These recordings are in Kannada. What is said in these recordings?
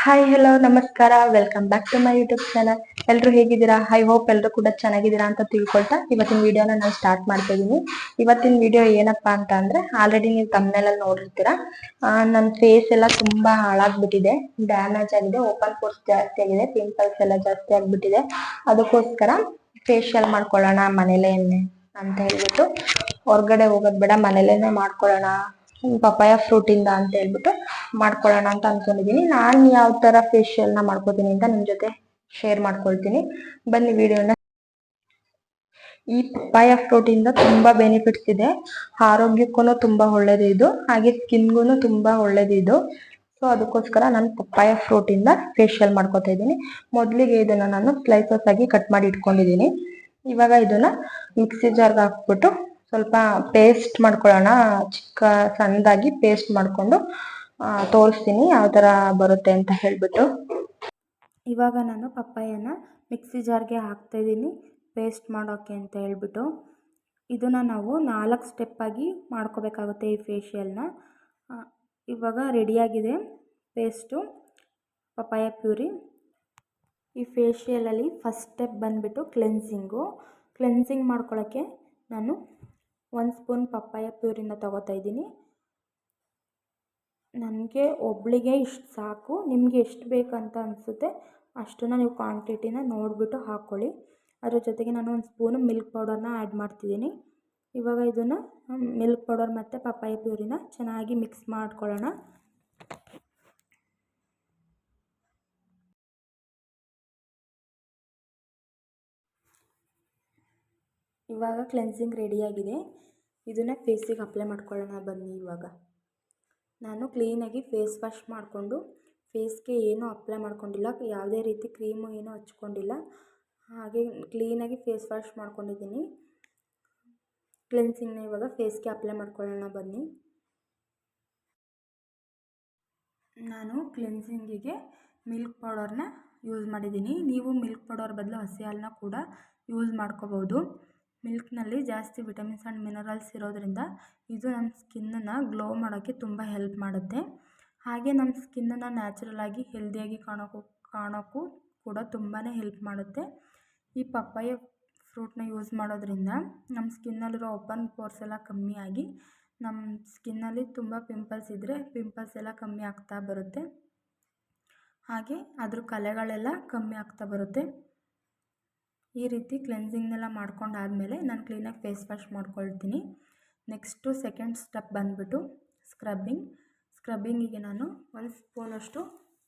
ಹಾಯ್ ಹಲೋ ನಮಸ್ಕಾರ, welcome back to my YouTube channel. ಎಲ್ಲರೂ ಹೇಗಿದ್ದೀರಾ? ಐ ಹೋಪ್ ಎಲ್ಲರೂ ಕೂಡ ಚೆನ್ನಾಗಿದ್ದೀರಾ ಅಂತ ತಿಳ್ಕೊಳ್ತಾ ಇವತ್ತಿನ ವಿಡಿಯೋನ ನಾನು ಸ್ಟಾರ್ಟ್ ಮಾಡ್ತಾ ಇದ್ದೀನಿ. ಇವತ್ತಿನ ವಿಡಿಯೋ ಏನಪ್ಪಾ ಅಂತ ಅಂದ್ರೆ, ಆಲ್ರೆಡಿ ನೀವು ತಮ್ಮನೆಲ್ಲ ನೋಡಿರ್ತೀರಾ. ನನ್ನ ಫೇಸ್ ಎಲ್ಲ ತುಂಬಾ ಹಾಳಾಗ್ಬಿಟ್ಟಿದೆ, ಡ್ಯಾಮೇಜ್ ಆಗಿದೆ, ಓಪನ್ ಪೋರ್ಸ್ ಜಾಸ್ತಿ ಆಗಿದೆ, ಪಿಂಪಲ್ಸ್ ಎಲ್ಲ ಜಾಸ್ತಿ ಆಗ್ಬಿಟ್ಟಿದೆ. ಅದಕ್ಕೋಸ್ಕರ ಫೇಶಿಯಲ್ ಮಾಡ್ಕೊಳ್ಳೋಣ ಮನೇಲೆ ಅಂತ ಹೇಳ್ಬಿಟ್ಟು, ಹೊರ್ಗಡೆ ಹೋಗೋದ್ ಬೇಡ ಮನೇಲೇನೆ ಮಾಡ್ಕೊಳ್ಳೋಣ ಪಪಾಯ ಫ್ರೂಟ್ ಇಂದ ಅಂತ ಹೇಳ್ಬಿಟ್ಟು ಮಾಡ್ಕೊಳ್ಳೋಣ ಅಂತ ಅನ್ಕೊಂಡಿದೀನಿ. ನಾನ್ ಯಾವ ತರ ಫೇಶಿಯಲ್ ನ ಮಾಡ್ಕೋತೀನಿ ಅಂತ ನಿಮ್ ಜೊತೆ ಶೇರ್ ಮಾಡ್ಕೊಳ್ತೀನಿ. ಬನ್ನಿ ವಿಡಿಯೋನ. ಈ ಪಪಾಯ ಫ್ರೂಟ್ ಇಂದ ತುಂಬಾ ಬೆನಿಫಿಟ್ಸ್ ಇದೆ, ಆರೋಗ್ಯಕ್ಕೂ ತುಂಬಾ ಒಳ್ಳೇದು ಇದು, ಹಾಗೆ ಸ್ಕಿನ್ಗೂ ತುಂಬಾ ಒಳ್ಳೇದು ಇದು. ಸೊ ಅದಕ್ಕೋಸ್ಕರ ನಾನು ಪಪ್ಪಾಯ ಫ್ರೂಟ್ ಇಂದ ಫೇಶಿಯಲ್ ಮಾಡ್ಕೊತಾ ಇದ್ದೀನಿ. ಮೊದಲಿಗೆ ಇದನ್ನ ನಾನು ಸ್ಲೈಸಸ್ ಆಗಿ ಕಟ್ ಮಾಡಿ ಇಟ್ಕೊಂಡಿದ್ದೀನಿ. ಇವಾಗ ಇದನ್ನ ಮಿಕ್ಸಿ ಜಾರ್ಗೆ ಹಾಕ್ಬಿಟ್ಟು ಸ್ವಲ್ಪ ಪೇಸ್ಟ್ ಮಾಡ್ಕೊಳ್ಳೋಣ, ಸಣ್ಣದಾಗಿ ಪೇಸ್ಟ್ ಮಾಡ್ಕೊಂಡು ತೋರಿಸ್ತೀನಿ ಯಾವ ತರ ಬರುತ್ತೆ ಅಂತ ಹೇಳ್ಬಿಟ್ಟು. ಇವಾಗ ನಾನು ಪಪ್ಪಾಯನ ಮಿಕ್ಸಿ ಜಾರ್ಗೆ ಹಾಕ್ತಾ ಇದ್ದೀನಿ ಪೇಸ್ಟ್ ಮಾಡೋಕೆ ಅಂತ ಹೇಳ್ಬಿಟ್ಟು. ಇದನ್ನ ನಾವು 4 ಸ್ಟೆಪ್ ಆಗಿ ಮಾಡ್ಕೋಬೇಕಾಗುತ್ತೆ ಈ ಫೇಶಿಯಲ್ನ. ಇವಾಗ ರೆಡಿಯಾಗಿದೆ ಪೇಸ್ಟು ಪಪಾಯ ಪ್ಯೂರಿ. ಈ ಫೇಶಿಯಲಲ್ಲಿ ಫಸ್ಟ್ ಸ್ಟೆಪ್ ಬಂದುಬಿಟ್ಟು ಕ್ಲೆನ್ಸಿಂಗ್ ಮಾಡ್ಕೊಳ್ಳೋಕ್ಕೆ ನಾನು 1 ಸ್ಪೂನ್ ಪಪ್ಪಾಯ ಪ್ಯೂರಿನ ತೊಗೋತಾ ಇದ್ದೀನಿ. ನನಗೆ ಒಬ್ಬಳಿಗೆ ಇಷ್ಟು ಸಾಕು, ನಿಮಗೆ ಎಷ್ಟು ಬೇಕಂತ ಅನಿಸುತ್ತೆ ಅಷ್ಟನ್ನು ನೀವು ಕ್ವಾಂಟಿಟಿನ ನೋಡಿಬಿಟ್ಟು ಹಾಕ್ಕೊಳ್ಳಿ. ಅದ್ರ ಜೊತೆಗೆ ನಾನು 1 ಸ್ಪೂನು ಮಿಲ್ಕ್ ಪೌಡರ್ನ ಆ್ಯಡ್ ಮಾಡ್ತಿದ್ದೀನಿ. ಇವಾಗ ಇದನ್ನು ಮಿಲ್ಕ್ ಪೌಡರ್ ಮತ್ತು ಪಪ್ಪಾಯ ಪ್ಯೂರಿನ ಚೆನ್ನಾಗಿ ಮಿಕ್ಸ್ ಮಾಡ್ಕೊಳ್ಳೋಣ. ಇವಾಗ ಕ್ಲೆನ್ಸಿಂಗ್ ರೆಡಿಯಾಗಿದೆ, ಇದನ್ನು ಫೇಸಿಗೆ ಅಪ್ಲೈ ಮಾಡ್ಕೊಳ್ಳೋಣ ಬನ್ನಿ. ಇವಾಗ ನಾನು ಕ್ಲೀನಾಗಿ ಫೇಸ್ ವಾಶ್ ಮಾಡಿಕೊಂಡು, ಫೇಸ್ಗೆ ಏನೂ ಅಪ್ಲೈ ಮಾಡ್ಕೊಂಡಿಲ್ಲ, ಯಾವುದೇ ರೀತಿ ಕ್ರೀಮು ಏನೂ ಹಚ್ಕೊಂಡಿಲ್ಲ, ಹಾಗೆ ಕ್ಲೀನಾಗಿ ಫೇಸ್ ವಾಶ್ ಮಾಡ್ಕೊಂಡಿದ್ದೀನಿ. ಕ್ಲೆನ್ಸಿಂಗ್ನ ಇವಾಗ ಫೇಸ್ಗೆ ಅಪ್ಲೈ ಮಾಡ್ಕೊಳ್ಳೋಣ ಬನ್ನಿ. ನಾನು ಕ್ಲೆನ್ಸಿಂಗಿಗೆ ಮಿಲ್ಕ್ ಪೌಡರ್ನ ಯೂಸ್ ಮಾಡಿದ್ದೀನಿ. ನೀವು ಮಿಲ್ಕ್ ಪೌಡರ್ ಬದಲು ಹಸಿ ಹಾಲನ್ನ ಕೂಡ ಯೂಸ್ ಮಾಡ್ಕೋಬೋದು. ಮಿಲ್ಕ್ನಲ್ಲಿ ಜಾಸ್ತಿ ವಿಟಮಿನ್ಸ್ ಆ್ಯಂಡ್ ಮಿನರಲ್ಸ್ ಇರೋದ್ರಿಂದ ಇದು ನಮ್ಮ ಸ್ಕಿನ್ನನ್ನು ಗ್ಲೋ ಮಾಡೋಕ್ಕೆ ತುಂಬ ಹೆಲ್ಪ್ ಮಾಡುತ್ತೆ. ಹಾಗೆ ನಮ್ಮ ಸ್ಕಿನ್ನನ್ನು ನ್ಯಾಚುರಲ್ ಆಗಿ ಹೆಲ್ದಿಯಾಗಿ ಕಾಣೋಕ್ಕೂ ಕೂಡ ತುಂಬಾ ಹೆಲ್ಪ್ ಮಾಡುತ್ತೆ. ಈ ಪಪ್ಪಾಯ ಫ್ರೂಟ್ನ ಯೂಸ್ ಮಾಡೋದ್ರಿಂದ ನಮ್ಮ ಸ್ಕಿನ್ನಲ್ಲಿರೋ ಓಪನ್ ಪೋರ್ಸ್ ಎಲ್ಲ ಕಮ್ಮಿ ಆಗಿ ನಮ್ಮ ಸ್ಕಿನ್ನಲ್ಲಿ ತುಂಬ ಪಿಂಪಲ್ಸ್ ಇದ್ದರೆ ಪಿಂಪಲ್ಸ್ ಎಲ್ಲ ಕಮ್ಮಿ ಆಗ್ತಾ ಬರುತ್ತೆ. ಹಾಗೆ ಅದ್ರ ಕಲೆಗಳೆಲ್ಲ ಕಮ್ಮಿ ಆಗ್ತಾ ಬರುತ್ತೆ. ಈ ರೀತಿ ಕ್ಲೆನ್ಸಿಂಗ್ನೆಲ್ಲ ಮಾಡ್ಕೊಂಡಾದಮೇಲೆ ನಾನು ಕ್ಲೀನಾಗಿ ಫೇಸ್ ವಾಶ್ ಮಾಡ್ಕೊಳ್ತೀನಿ. ನೆಕ್ಸ್ಟು ಸೆಕೆಂಡ್ ಸ್ಟೆಪ್ ಬಂದುಬಿಟ್ಟು ಸ್ಕ್ರಬ್ಬಿಂಗಿಗೆ ನಾನು 1 ಸ್ಪೂನಷ್ಟು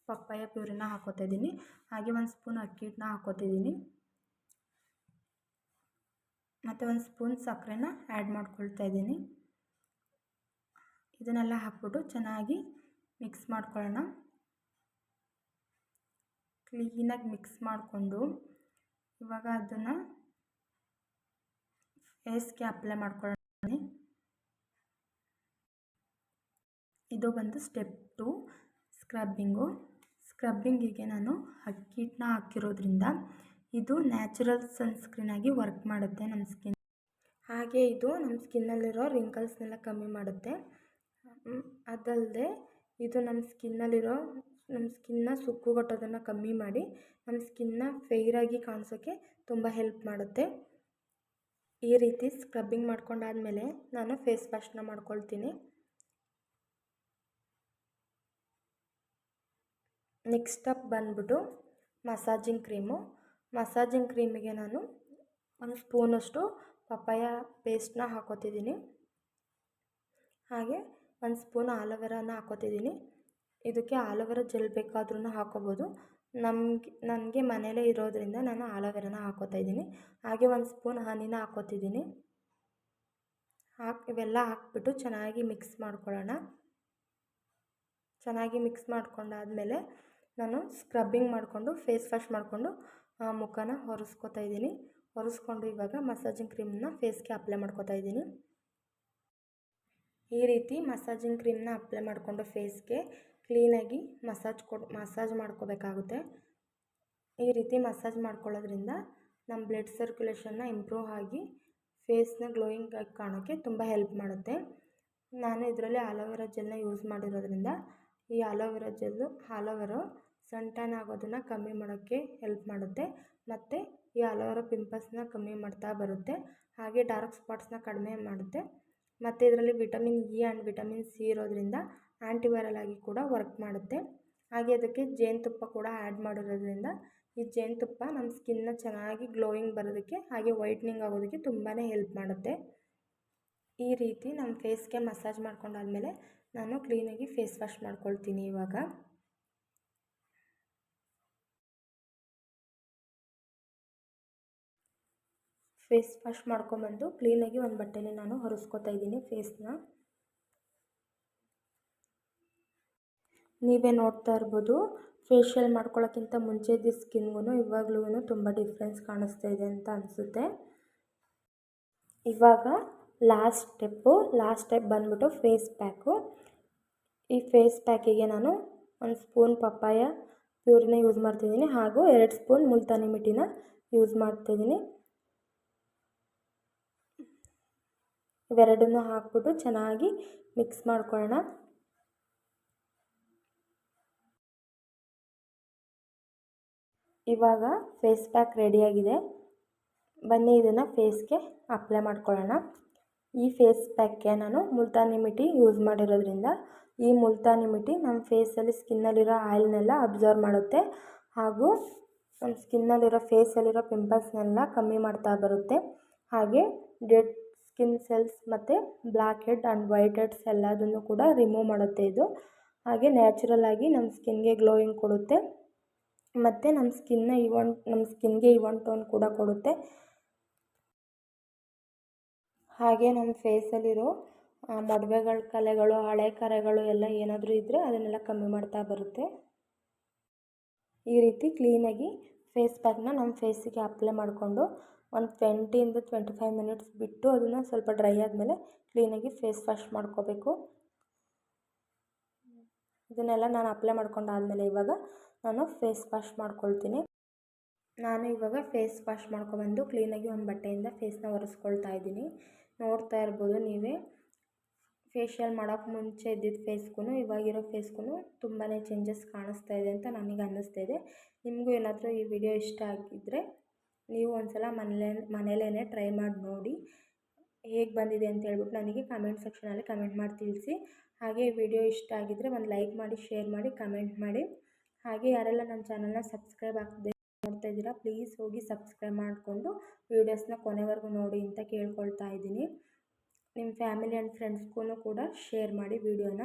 ಪಪ್ಪಾಯ ಪ್ಯೂರಿನ ಹಾಕೋತಾ ಇದ್ದೀನಿ, ಹಾಗೆ 1 ಸ್ಪೂನ್ ಅಕ್ಕಿ ಹಿಟ್ಟನ್ನ ಹಾಕೋತಿದ್ದೀನಿ, ಮತ್ತು 1 ಸ್ಪೂನ್ ಸಕ್ಕರೆನ ಆ್ಯಡ್ ಮಾಡ್ಕೊಳ್ತಾ ಇದ್ದೀನಿ. ಇದನ್ನೆಲ್ಲ ಹಾಕ್ಬಿಟ್ಟು ಚೆನ್ನಾಗಿ ಮಿಕ್ಸ್ ಮಾಡ್ಕೊಳ್ಳೋಣ. ಕ್ಲೀನಾಗಿ ಮಿಕ್ಸ್ ಮಾಡಿಕೊಂಡು ಇವಾಗ ಅದನ್ನು ಫೇಸ್ಗೆ ಅಪ್ಲೈ ಮಾಡ್ಕೊಳ್ಳೋಣ. ಇದು ಬಂದು ಸ್ಟೆಪ್ 2 ಸ್ಕ್ರಬ್ಬಿಂಗಿಗೆ ನಾನು ಅಕ್ಕಿ ಹಿಟ್ಟನ್ನ ಹಾಕಿರೋದ್ರಿಂದ ಇದು ನ್ಯಾಚುರಲ್ ಸನ್ಸ್ಕ್ರೀನ್ ಆಗಿ ವರ್ಕ್ ಮಾಡುತ್ತೆ ನಮ್ಮ ಸ್ಕಿನ್. ಹಾಗೆ ಇದು ನಮ್ಮ ಸ್ಕಿನ್ನಲ್ಲಿರೋ ರಿಂಕಲ್ಸ್ನೆಲ್ಲ ಕಮ್ಮಿ ಮಾಡುತ್ತೆ. ಅದಲ್ಲದೆ ಇದು ನಮ್ಮ ಸ್ಕಿನ್ನ ಸುಕ್ಕುಗಟ್ಟೋದನ್ನು ಕಮ್ಮಿ ಮಾಡಿ ನಮ್ಮ ಸ್ಕಿನ್ನ ಫೇರಾಗಿ ಕಾಣಿಸೋಕ್ಕೆ ತುಂಬ ಹೆಲ್ಪ್ ಮಾಡುತ್ತೆ. ಈ ರೀತಿ ಸ್ಕ್ರಬ್ಬಿಂಗ್ ಮಾಡ್ಕೊಂಡಾದಮೇಲೆ ನಾನು ಫೇಸ್ ವಾಶ್ನ ಮಾಡ್ಕೊಳ್ತೀನಿ. ನೆಕ್ಸ್ಟ್ ಸ್ಟೆಪ್ ಬಂದ್ಬಿಟ್ಟು ಮಸಾಜಿಂಗ್ ಕ್ರೀಮಿಗೆ ನಾನು 1 ಸ್ಪೂನಷ್ಟು ಪಪ್ಪಾಯ ಪೇಸ್ಟ್ನ ಹಾಕೋತಿದ್ದೀನಿ, ಹಾಗೆ 1 ಸ್ಪೂನ್ ಆಲೋವೆರಾನ ಹಾಕೋತಿದ್ದೀನಿ. ಇದಕ್ಕೆ ಆಲೋವೆರಾ ಜೆಲ್ ಬೇಕಾದ್ರೂ ಹಾಕೋಬೋದು. ನನಗೆ ಮನೇಲೇ ಇರೋದ್ರಿಂದ ನಾನು ಆಲೋವೆರಾನ ಹಾಕೋತಾ ಇದ್ದೀನಿ. ಹಾಗೆ 1 ಸ್ಪೂನ್ ಹನಿನ ಹಾಕೋತಿದ್ದೀನಿ. ಇವೆಲ್ಲ ಹಾಕ್ಬಿಟ್ಟು ಚೆನ್ನಾಗಿ ಮಿಕ್ಸ್ ಮಾಡ್ಕೊಳ್ಳೋಣ. ಚೆನ್ನಾಗಿ ಮಿಕ್ಸ್ ಮಾಡ್ಕೊಂಡಾದಮೇಲೆ ನಾನು ಸ್ಕ್ರಬ್ಬಿಂಗ್ ಮಾಡಿಕೊಂಡು ಫೇಸ್ ವಾಶ್ ಮಾಡಿಕೊಂಡು ಮುಖನ ಒರೆಸ್ಕೊತಾ ಇದ್ದೀನಿ. ಒರೆಸ್ಕೊಂಡು ಇವಾಗ ಮಸಾಜಿಂಗ್ ಕ್ರೀಮ್ನ ಫೇಸ್ಗೆ ಅಪ್ಲೈ ಮಾಡ್ಕೊತಾ ಇದ್ದೀನಿ. ಈ ರೀತಿ ಮಸಾಜಿಂಗ್ ಕ್ರೀಮ್ನ ಅಪ್ಲೈ ಮಾಡಿಕೊಂಡು ಫೇಸ್ಗೆ ಕ್ಲೀನಾಗಿ ಮಸಾಜ್ ಮಾಡ್ಕೋಬೇಕಾಗುತ್ತೆ. ಈ ರೀತಿ ಮಸಾಜ್ ಮಾಡ್ಕೊಳ್ಳೋದ್ರಿಂದ ನಮ್ಮ ಬ್ಲಡ್ ಸರ್ಕ್ಯುಲೇಷನ್ನ ಇಂಪ್ರೂವ್ ಆಗಿ ಫೇಸ್ನ ಗ್ಲೋಯಿಂಗ್ ಆಗಿ ಕಾಣೋಕ್ಕೆ ತುಂಬ ಹೆಲ್ಪ್ ಮಾಡುತ್ತೆ. ನಾನು ಇದರಲ್ಲಿ ಆಲೋವೆರಾ ಜೆಲ್ನ ಯೂಸ್ ಮಾಡಿರೋದ್ರಿಂದ ಈ ಆಲೋವೆರಾ ಸನ್ ಟ್ಯಾನ್ ಆಗೋದನ್ನು ಕಮ್ಮಿ ಮಾಡೋಕ್ಕೆ ಹೆಲ್ಪ್ ಮಾಡುತ್ತೆ ಮತ್ತು ಈ ಅಲೋವೆರಾ ಪಿಂಪಲ್ಸ್ನ ಕಮ್ಮಿ ಮಾಡ್ತಾ ಬರುತ್ತೆ. ಹಾಗೆ ಡಾರ್ಕ್ ಸ್ಪಾಟ್ಸ್ನ ಕಡಿಮೆ ಮಾಡುತ್ತೆ ಮತ್ತು ಇದರಲ್ಲಿ vitamin E and vitamin C ಇರೋದ್ರಿಂದ ಆ್ಯಂಟಿವೈರಲ್ ಆಗಿ ಕೂಡ ವರ್ಕ್ ಮಾಡುತ್ತೆ. ಹಾಗೆ ಅದಕ್ಕೆ ಜೇನುತುಪ್ಪ ಕೂಡ ಆ್ಯಡ್ ಮಾಡಿರೋದ್ರಿಂದ ಈ ಜೇನುತುಪ್ಪ ನಮ್ಮ ಸ್ಕಿನ್ನ ಚೆನ್ನಾಗಿ ಗ್ಲೋಯಿಂಗ್ ಬರೋದಕ್ಕೆ ಹಾಗೆ ವೈಟ್ನಿಂಗ್ ಆಗೋದಕ್ಕೆ ತುಂಬಾ ಹೆಲ್ಪ್ ಮಾಡುತ್ತೆ. ಈ ರೀತಿ ನಮ್ಮ ಫೇಸ್ಗೆ ಮಸಾಜ್ ಮಾಡ್ಕೊಂಡಾದ್ಮೇಲೆ ನಾನು ಕ್ಲೀನಾಗಿ ಫೇಸ್ ವಾಶ್ ಮಾಡ್ಕೊಳ್ತೀನಿ. ಇವಾಗ ಫೇಸ್ ವಾಶ್ ಮಾಡ್ಕೊಂಬಂದು ಕ್ಲೀನಾಗಿ ಒಂದು ಬಟ್ಟೆನೇ ನಾನು ಒರೆಸ್ಕೊತಾ ಇದ್ದೀನಿ ಫೇಸ್ನ. ನೀವೇ ನೋಡ್ತಾ ಇರ್ಬೋದು, ಫೇಶಿಯಲ್ ಮಾಡ್ಕೊಳ್ಳೋಕ್ಕಿಂತ ಮುಂಚೆದು ಸ್ಕಿನ್ಗೂ ಇವಾಗ್ಲೂ ತುಂಬ ಡಿಫ್ರೆನ್ಸ್ ಕಾಣಿಸ್ತಾ ಇದೆ ಅಂತ ಅನಿಸುತ್ತೆ. ಇವಾಗ ಲಾಸ್ಟ್ ಸ್ಟೆಪ್ ಬಂದ್ಬಿಟ್ಟು ಫೇಸ್ ಪ್ಯಾಕು. ಈ ಫೇಸ್ ಪ್ಯಾಕಿಗೆ ನಾನು 1 ಸ್ಪೂನ್ ಪಪ್ಪಾಯ ಪ್ಯೂರಿನ ಯೂಸ್ ಮಾಡ್ತಿದ್ದೀನಿ ಹಾಗೂ 2 ಸ್ಪೂನ್ ಮುಲ್ತಾನಿ ಮಿಟ್ಟಿನ ಯೂಸ್ ಮಾಡ್ತಿದ್ದೀನಿ. ಇವೆರಡನ್ನೂ ಹಾಕ್ಬಿಟ್ಟು ಚೆನ್ನಾಗಿ ಮಿಕ್ಸ್ ಮಾಡ್ಕೊಳ್ಳೋಣ. ಇವಾಗ ಫೇಸ್ ಪ್ಯಾಕ್ ರೆಡಿಯಾಗಿದೆ. ಬನ್ನಿ ಇದನ್ನು ಫೇಸ್ಗೆ ಅಪ್ಲೈ ಮಾಡ್ಕೊಳ್ಳೋಣ. ಈ ಫೇಸ್ ಪ್ಯಾಕ್ಗೆ ನಾನು ಮುಲ್ತಾನಿ ಮಿಟ್ಟಿ ಯೂಸ್ ಮಾಡಿರೋದ್ರಿಂದ ಈ ಮುಲ್ತಾನಿ ಮಿಟ್ಟಿ ನಮ್ಮ ಫೇಸಲ್ಲಿ ಸ್ಕಿನ್ನಲ್ಲಿರೋ ಆಯಿಲ್ನೆಲ್ಲ ಅಬ್ಸರ್ವ್ ಮಾಡುತ್ತೆ ಹಾಗೂ ನಮ್ಮ ಸ್ಕಿನ್ನಲ್ಲಿರೋ ಫೇಸಲ್ಲಿರೋ ಪಿಂಪಲ್ಸ್ನೆಲ್ಲ ಕಮ್ಮಿ ಮಾಡ್ತಾ ಬರುತ್ತೆ. ಹಾಗೆ ಡೆಡ್ ಸ್ಕಿನ್ ಸೆಲ್ಸ್ ಮತ್ತು black head and white heads ಎಲ್ಲದನ್ನು ಕೂಡ ರಿಮೂವ್ ಮಾಡುತ್ತೆ ಇದು. ಹಾಗೆ ನ್ಯಾಚುರಲ್ ಆಗಿ ನಮ್ಮ ಸ್ಕಿನ್ಗೆ ಗ್ಲೋಯಿಂಗ್ ಕೊಡುತ್ತೆ ಮತ್ತು ನಮ್ಮ ಸ್ಕಿನ್ಗೆ ಇವನ್ ಟೋನ್ ಕೂಡ ಕೊಡುತ್ತೆ. ಹಾಗೆ ನಮ್ಮ ಫೇಸಲ್ಲಿರೋ ಮೊಡವೆಗಳು, ಕಲೆಗಳು, ಹಳೆ ಕರೆಗಳು ಎಲ್ಲ ಏನಾದರೂ ಇದ್ದರೆ ಅದನ್ನೆಲ್ಲ ಕಮ್ಮಿ ಮಾಡ್ತಾ ಬರುತ್ತೆ. ಈ ರೀತಿ ಕ್ಲೀನಾಗಿ ಫೇಸ್ ಪ್ಯಾಕ್ನ ನಮ್ಮ ಫೇಸಿಗೆ ಅಪ್ಲೈ ಮಾಡಿಕೊಂಡು ಒಂದು 20 to 25 ಮಿನಿಟ್ಸ್ ಬಿಟ್ಟು ಅದನ್ನು ಸ್ವಲ್ಪ ಡ್ರೈ ಆದಮೇಲೆ ಕ್ಲೀನಾಗಿ ಫೇಸ್ ವಾಶ್ ಮಾಡ್ಕೋಬೇಕು. ಇದನ್ನೆಲ್ಲ ನಾನು ಅಪ್ಲೈ ಮಾಡ್ಕೊಂಡಾದಮೇಲೆ ಇವಾಗ ನಾನು ಫೇಸ್ ವಾಶ್ ಮಾಡ್ಕೊಳ್ತೀನಿ. ನಾನು ಇವಾಗ ಫೇಸ್ ವಾಶ್ ಮಾಡ್ಕೊಬಂದು ಕ್ಲೀನಾಗಿ ಒಂದು ಬಟ್ಟೆಯಿಂದ ಫೇಸ್ನ ಒರೆಸ್ಕೊಳ್ತಾ ಇದ್ದೀನಿ. ನೋಡ್ತಾ ಇರ್ಬೋದು ನೀವೇ, ಫೇಶಿಯಲ್ ಮಾಡೋಕ್ಕೆ ಮುಂಚೆ ಇದ್ದಿದ್ದ ಫೇಸ್ಗೂ ಇವಾಗಿರೋ ಫೇಸ್ಗೂ ತುಂಬಾ ಚೇಂಜಸ್ ಕಾಣಿಸ್ತಾ ಇದೆ ಅಂತ ನನಗೆ ಅನ್ನಿಸ್ತಾ ಇದೆ. ನಿಮಗೂ ಏನಾದರೂ ಈ ವಿಡಿಯೋ ಇಷ್ಟ ಆಗಿದ್ದರೆ ನೀವು ಒಂದು ಸಲ ಮನೇಲೇ ಟ್ರೈ ಮಾಡಿ ನೋಡಿ ಹೇಗೆ ಬಂದಿದೆ ಅಂತ ಹೇಳ್ಬಿಟ್ಟು ನನಗೆ ಕಮೆಂಟ್ ಸೆಕ್ಷನಲ್ಲಿ ಕಮೆಂಟ್ ಮಾಡಿ ತಿಳಿಸಿ. ಹಾಗೆ ಈ ವಿಡಿಯೋ ಇಷ್ಟ ಆಗಿದ್ದರೆ ಒಂದು ಲೈಕ್ ಮಾಡಿ, ಶೇರ್ ಮಾಡಿ, ಕಮೆಂಟ್ ಮಾಡಿ. ಹಾಗೆ ಯಾರೆಲ್ಲ ನನ್ನ ಚಾನಲ್ನ ಸಬ್ಸ್ಕ್ರೈಬ್ ಆಗದೆ ನೋಡ್ತಾ ಇದ್ದೀರಾ ಪ್ಲೀಸ್ ಹೋಗಿ ಸಬ್ಸ್ಕ್ರೈಬ್ ಮಾಡಿಕೊಂಡು ವೀಡಿಯೋಸ್ನ ಕೊನೆವರೆಗೂ ನೋಡಿ ಅಂತ ಕೇಳ್ಕೊಳ್ತಾ ಇದ್ದೀನಿ. ನಿಮ್ಮ ಫ್ಯಾಮಿಲಿ ಆ್ಯಂಡ್ ಫ್ರೆಂಡ್ಸ್ಗೂ ಕೂಡ ಶೇರ್ ಮಾಡಿ ವಿಡಿಯೋನ.